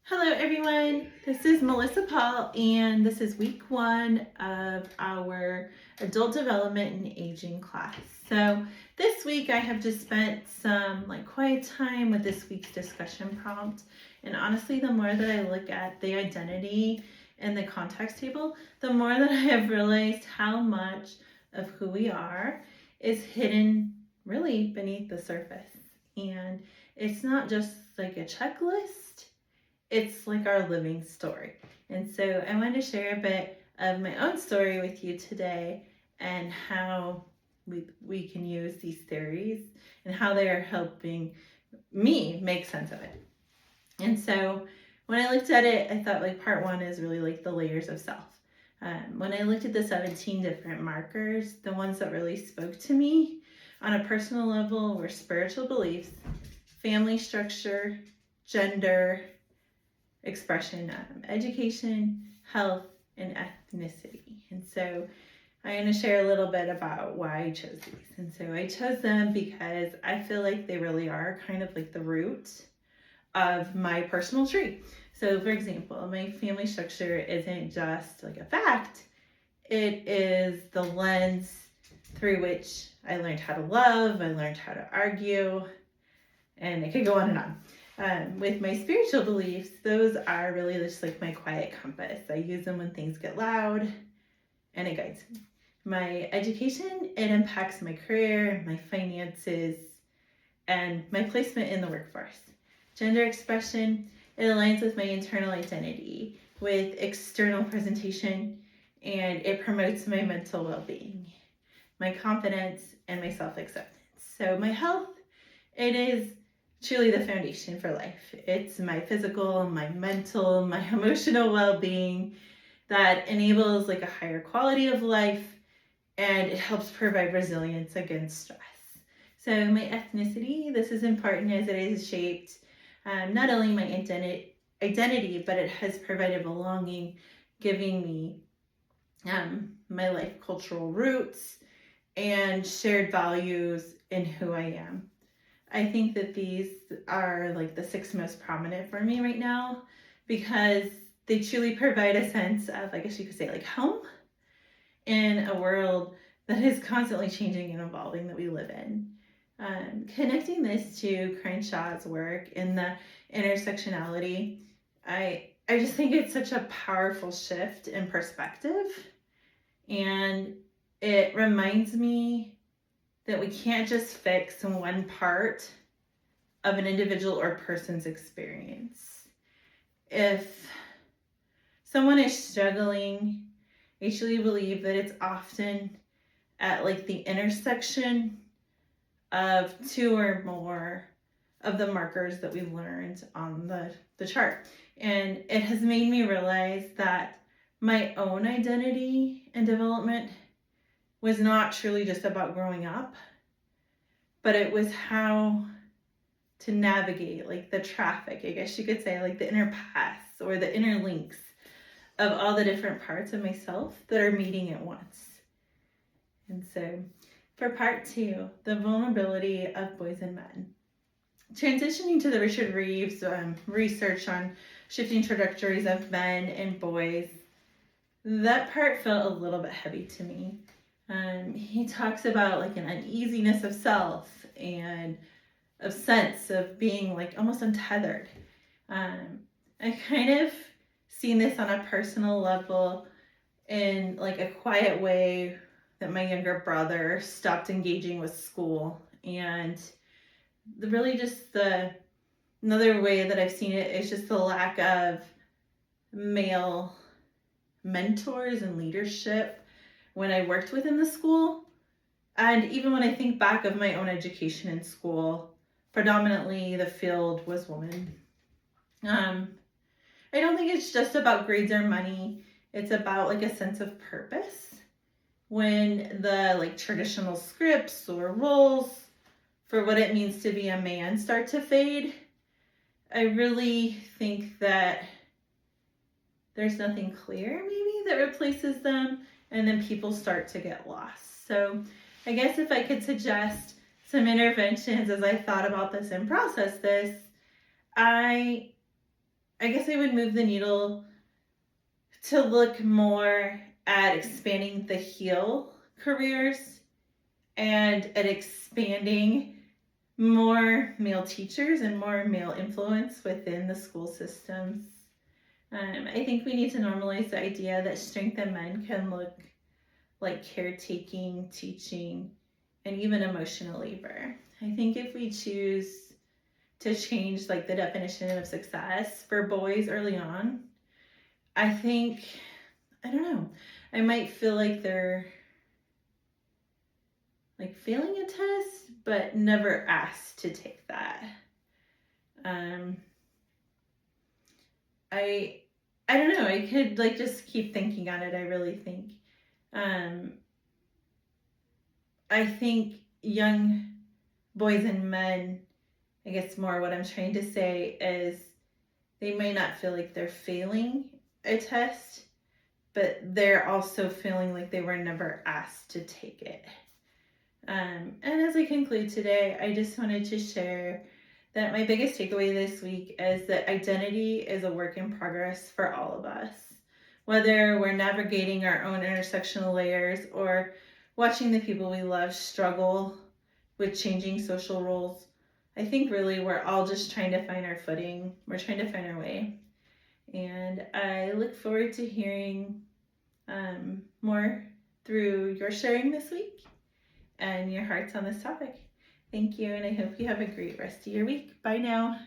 Hello everyone, this is Melissa Paul and this is week 1 of our adult development and aging class. So this week I have just spent some quiet time with this week's discussion prompt, and honestly the more that I look at the identity and the context table, the more that I have realized how much of who we are is hidden really beneath the surface. And it's not just like a checklist, it's like our living story. And so I wanted to share a bit of my own story with you today and how we can use these theories and how they are helping me make sense of it. And so when I looked at it, I thought part 1 is really the layers of self. When I looked at the 17 different markers, the ones that really spoke to me on a personal level were spiritual beliefs, family structure, gender, expression, education, health, and ethnicity. And so I'm going to share a little bit about why I chose these. And so I chose them because I feel like they really are kind of like the root of my personal tree. So for example, my family structure isn't just like a fact, it is the lens through which I learned how to love, I learned how to argue, and it could go on and on. With my spiritual beliefs, those are really just like my quiet compass. I use them when things get loud, and it guides me. My education, it impacts my career, my finances, and my placement in the workforce. Gender expression, it aligns with my internal identity, with external presentation, and it promotes my mental well-being, my confidence, and my self-acceptance. So my health, it is truly the foundation for life. It's my physical, my mental, my emotional well-being that enables a higher quality of life, and it helps provide resilience against stress. So my ethnicity, this is important as it has shaped not only my identity, but it has provided belonging, giving me my life cultural roots and shared values in who I am. I think that these are the 6 most prominent for me right now because they truly provide a sense of, I guess you could say, home in a world that is constantly changing and evolving that we live in. Connecting this to Crenshaw's work in the intersectionality, I just think it's such a powerful shift in perspective, and it reminds me that we can't just fix one part of an individual or person's experience. If someone is struggling, I truly believe that it's often at the intersection of 2 or more of the markers that we learned on the chart. And it has made me realize that my own identity and development was not truly just about growing up, but it was how to navigate the traffic, I guess you could say, the inner paths or the inner links of all the different parts of myself that are meeting at once. And so for part 2, the vulnerability of boys and men. Transitioning to the Richard Reeves research on shifting trajectories of men and boys, that part felt a little bit heavy to me. He talks about an uneasiness of self and of sense of being almost untethered. I kind of seen this on a personal level in a quiet way that my younger brother stopped engaging with school, and another way that I've seen it is just the lack of male mentors and leadership when I worked within the school. And even when I think back of my own education in school, predominantly the field was women. I don't think it's just about grades or money. It's about a sense of purpose. When the traditional scripts or roles for what it means to be a man start to fade, I really think that there's nothing clear maybe that replaces them, and then people start to get lost. So I guess if I could suggest some interventions as I thought about this and processed this, I I guess I would move the needle to look more at expanding the heal careers and at expanding more male teachers and more male influence within the school systems. I think we need to normalize the idea that strength in men can look like caretaking, teaching, and even emotional labor. I think if we choose to change like the definition of success for boys early on, I think, I don't know, I might feel like they're like failing a test, but never asked to take that. Um, I I don't know. I could like just keep thinking on it. I really think. Um, I think young boys and men. I guess more what I'm trying to say is they may not feel like they're failing a test, but they're also feeling like they were never asked to take it. And as I conclude today, I just wanted to share that my biggest takeaway this week is that identity is a work in progress for all of us. Whether we're navigating our own intersectional layers or watching the people we love struggle with changing social roles, I think really we're all just trying to find our footing. We're trying to find our way. And I look forward to hearing more through your sharing this week and your hearts on this topic. Thank you, and I hope you have a great rest of your week. Bye now.